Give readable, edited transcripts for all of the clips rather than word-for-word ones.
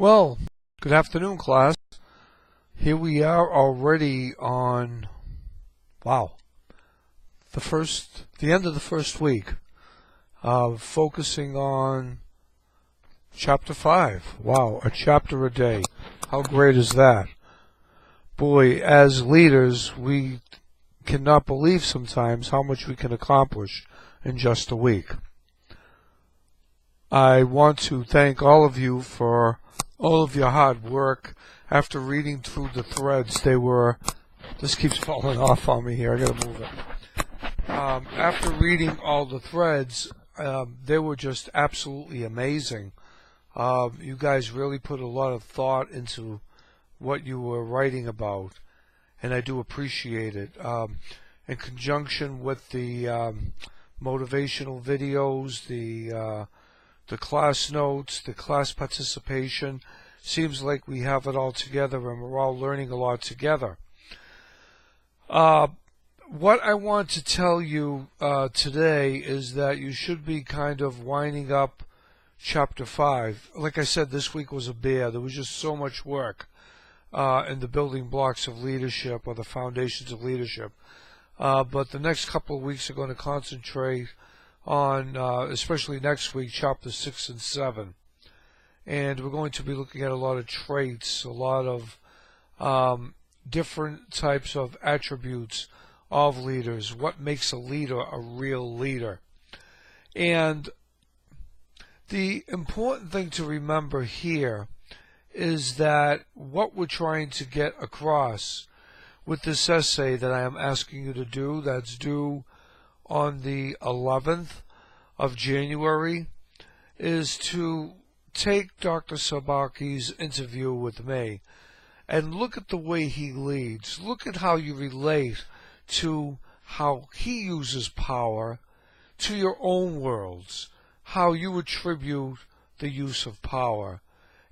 Well, good afternoon, class. Here we are already on, wow, the end of the first week, focusing on chapter 5. Wow, a chapter a day. How great is that? Boy, as leaders, we cannot believe sometimes how much we can accomplish in just a week. I want to thank all of you for all of your hard work. After reading through the threads, this keeps falling off on me here, I gotta move it. After reading all the threads, they were just absolutely amazing. You guys really put a lot of thought into what you were writing about, and I do appreciate it. In conjunction with the motivational videos, the class notes, the class participation, seems like we have it all together and we're all learning a lot together. What I want to tell you today is that you should be kind of winding up chapter 5. Like I said, this week was a bear. There was just so much work in the building blocks of leadership, or the foundations of leadership. But the next couple of weeks are going to concentrate on, especially next week, chapter 6 and 7. And we're going to be looking at a lot of traits, a lot of different types of attributes of leaders, what makes a leader a real leader. And the important thing to remember here is that what we're trying to get across with this essay that I am asking you to do, that's due on the 11th of January, is to take Dr. Sabaki's interview with me and look at the way he leads. Look at how you relate to how he uses power to your own worlds, how you attribute the use of power,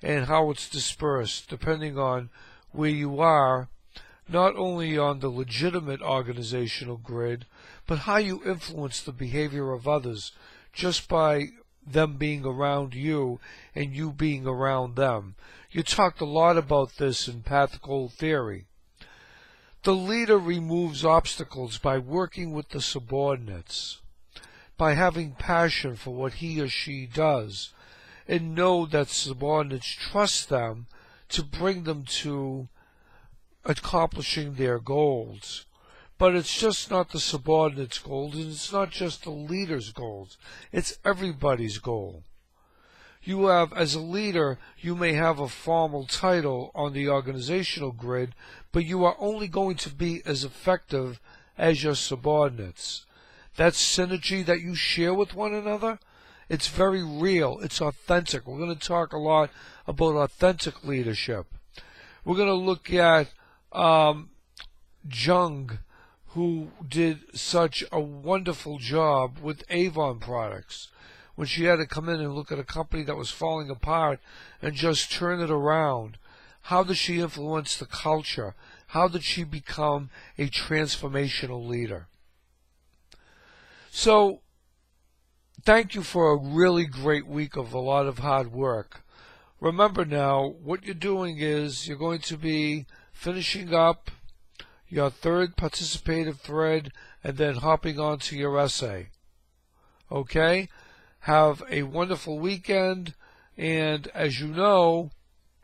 and how it's dispersed depending on where you are, not only on the legitimate organizational grid, but how you influence the behavior of others just by them being around you and you being around them. You talked a lot about this in Pathical theory. The leader removes obstacles by working with the subordinates, by having passion for what he or she does, and know that subordinates trust them to bring them to accomplishing their goals. But it's just not the subordinate's goals, and it's not just the leader's goals. It's everybody's goal. You have, as a leader, you may have a formal title on the organizational grid, but you are only going to be as effective as your subordinates. That synergy that you share with one another, it's very real. It's authentic. We're going to talk a lot about authentic leadership. We're going to look at Jung, who did such a wonderful job with Avon products, when she had to come in and look at a company that was falling apart and just turn it around. How did she influence the culture? How did she become a transformational leader? So, thank you for a really great week of a lot of hard work. Remember now, what you're doing is you're going to be finishing up your third participative thread and then hopping on to your essay. Okay? Have a wonderful weekend, and as you know,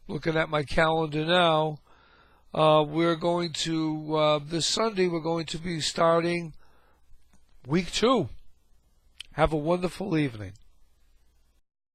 looking at my calendar now, we're going to, this Sunday, we're going to be starting week 2. Have a wonderful evening.